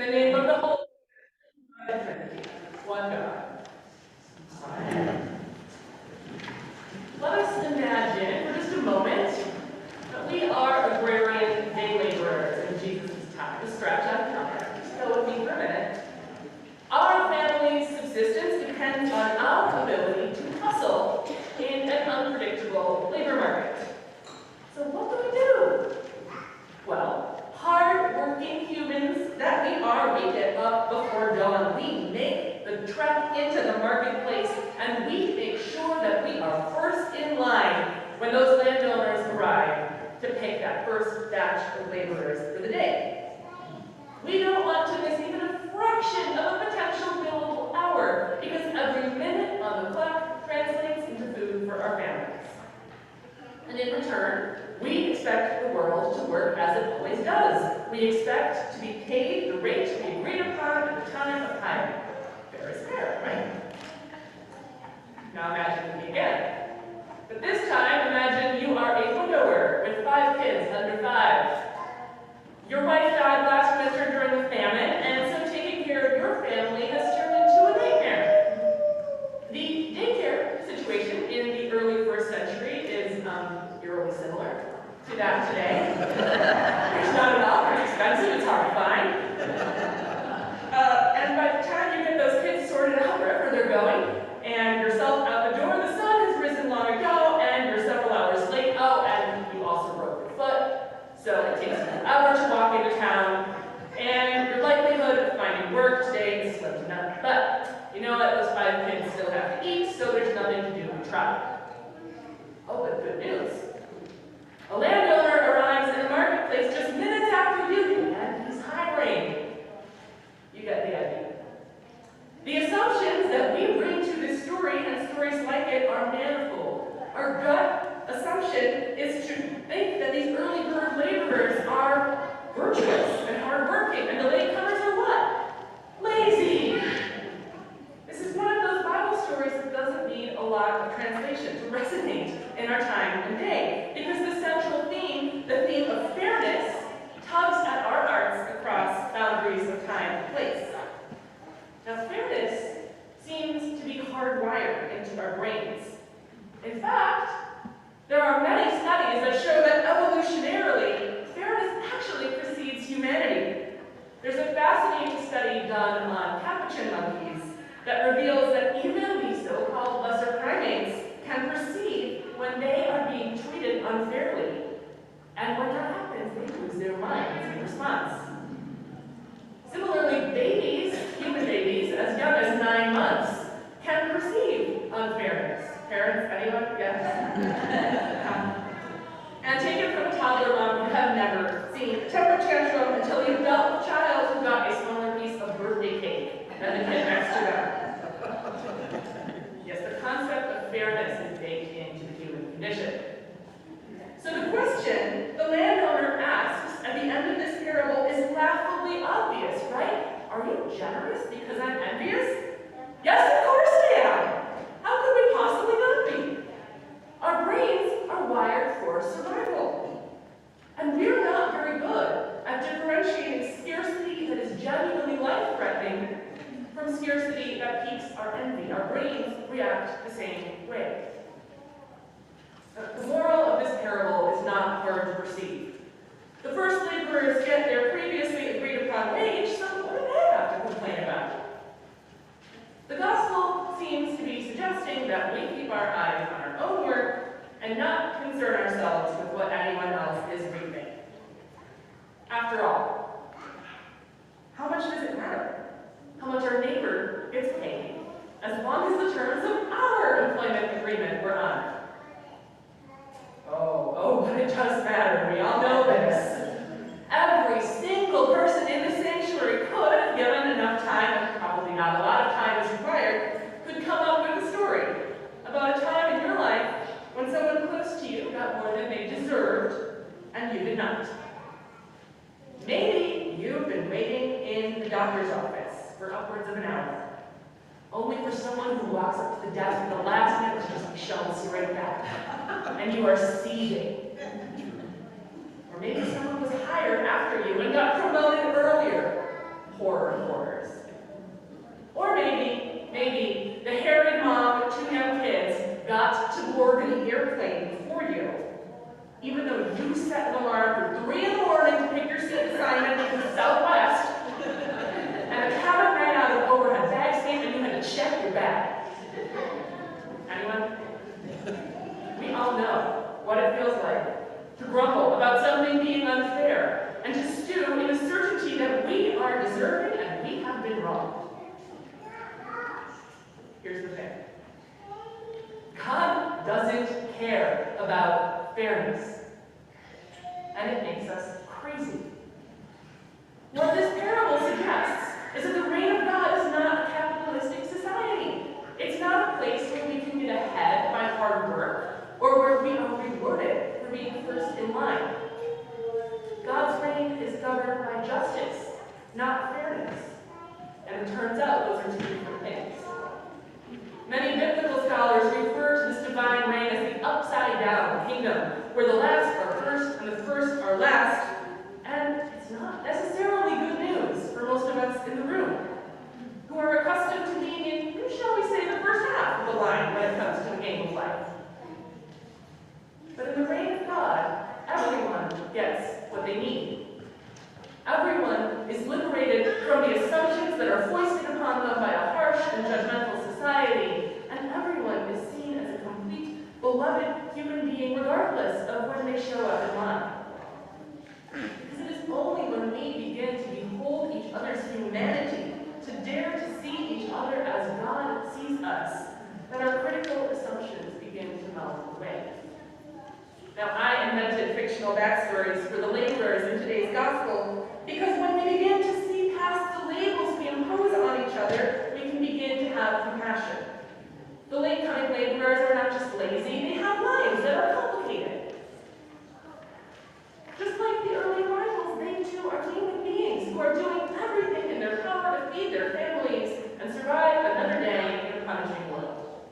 the name of the Holy Trinity, one God. Amen. Let us imagine for just a moment that we are agrarian day laborers in Jesus' time. Just stretch out the counter. Just go with me for a minute. Our family's subsistence depends on our ability to hustle in an unpredictable labor market. So what do? Well, hard-working humans that we are, we get up before dawn. We make the trek into the marketplace, and we make sure that we are first in line when those landowners arrive to pick that first batch of laborers for the day. We don't want to miss even a fraction of a potential billable hour, because every minute on the clock translates into food for our families. And in return, we expect the world to work as it always does. We expect to be paid the rate we agreed upon at the time of hiring. Fair is fair, right? Now imagine with me again. But this time, imagine you are a widower with 5 kids under 5. Your wife died last winter during the famine, and so taking care of your family has turned into a nightmare. The daycare situation in the early 1st century is eerily similar to that today. There's not enough, it's expensive, it's hard to find. And by the time you get those kids sorted out wherever they're going, and yourself out the door, the sun has risen long ago, and you're several hours late. Oh, and you also broke your foot, so it takes you an hour to walk into town, and your likelihood of finding work today is slim to none. But you know what? Those 5 kids still have to eat, so there's nothing to do but try. Oh, but good news. A landowner arrives in the marketplace just minutes after you do, and he's hiring. You get the idea. The assumptions that we bring to this story and stories like it are manifold. Our gut assumption is to think that these early bird laborers are virtuous and hardworking, and the latecomers are what? Lazy. This is one of those Bible stories that doesn't need a lot of translation to resonate in our time and day, because the central theme, the theme of fairness, tugs at our hearts across boundaries of time and place. Now, fairness seems to be hardwired into our brains. In fact, there are many studies that show that evolutionarily, fairness actually precedes humanity. There's a fascinating study done on capuchin monkeys that reveals that even these so-called lesser primates can perceive when they are being treated unfairly. And when that happens, they lose their minds in response. Similarly, babies, human babies, as young as 9 months, can perceive unfairness. Parents, anyone? Yes? And take it from a toddler mom who have never seen a temper tantrum until you dealt with a child who got a smaller piece of birthday cake than the kid next to them. Yes, the concept of fairness is baked into the human condition. So the question the landowner asks at the end of this parable is laughably obvious, right? Are you generous because I'm envious? Yes, of course I am. How could we possibly not be? Our brains are wired for survival. And we're not very good at differentiating scarcity that is genuinely life-threatening from scarcity that piques our envy. Our brains react the same way. The moral of this parable is not hard to perceive. The first laborers get their previously agreed upon wage, so what do they have to complain about? The gospel seems to be suggesting that we keep our eyes on our own work and not concern ourselves with what anyone else is reaping. After all, how much does it matter how much our neighbor gets paid, as long as the terms of our employment agreement were honored? Oh, but it does matter. We all know this. Every single person in the sanctuary could, if given enough time, and probably not a lot of time is required, could come up with a story about a time in your life when someone close to you got more than they deserved, and you did not. Maybe you've been waiting in the doctor's office for upwards of an hour, only for someone who walks up to the desk at the last minute and just shoves you right back, and you are seething. Or maybe someone was hired after you and got promoted earlier. Poor about something being unfair, and to stew in the certainty that we are deserving and we have been wronged. Here's the thing. God doesn't care about fairness, and it makes us crazy. What this parable suggests is that the reign of God is not a capitalistic society. It's not a place where we can get ahead by hard work, or where we are rewarded for being first in line. God's reign is governed by justice, not fairness. And it turns out those are two different things. Many biblical scholars refer to this divine reign as the upside-down kingdom, where the last are first and the first are last. And it's not necessarily good news for most of us in the room, who are accustomed to being in, shall we say, the first half of the line when it comes to the game of life. But in the reign of God, everyone gets what they need. Everyone is liberated from the assumptions that are foisted upon them by a harsh and judgmental society, and everyone is seen as a complete, beloved human being regardless of when they show up in line. Because it is only when we begin to behold each other's humanity, to dare to see each other as God sees us, that our critical assumptions begin to melt away. Now, I invented fictional backstories for the laborers in today's gospel because when we begin to see past the labels we impose on each other, we can begin to have compassion. The late-coming laborers are not just lazy, they have lives that are complicated. Just like the early arrivals, they too are human beings who are doing everything in their power to feed their families and survive another day in a punishing world.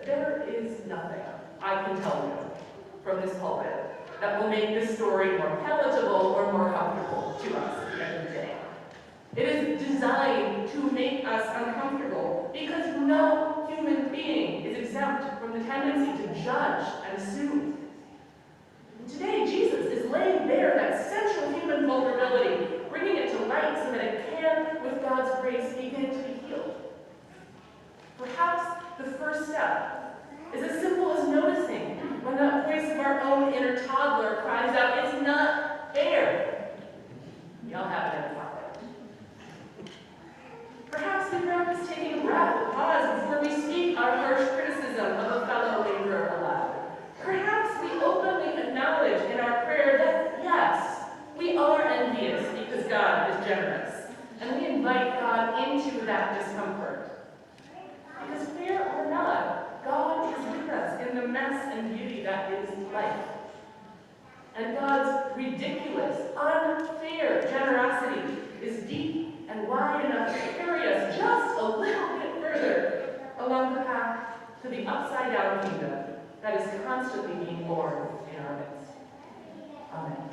There is nothing I can tell you from this pulpit that will make this story more palatable or more comfortable to us at the end of the day. It is designed to make us uncomfortable because no human being is exempt from the tendency to judge and assume. And today, Jesus is laying bare that central human vulnerability, bringing it to light so that it can, with God's grace, begin to be healed. Perhaps the first step is as simple as noticing when that voice of our own inner toddler cries out, "It's not fair." We all have it in the pocket. Perhaps we practice taking a breath, a pause before we speak our harsh criticism of a fellow laborer aloud. Perhaps we openly acknowledge in our prayer that, yes, we are envious because God is generous, and we invite God into that discomfort. Because fair or not, God is with us in the mess and beauty that is life. And God's ridiculous, unfair generosity is deep and wide enough to carry us just a little bit further along the path to the upside-down kingdom that is constantly being born in our midst. Amen.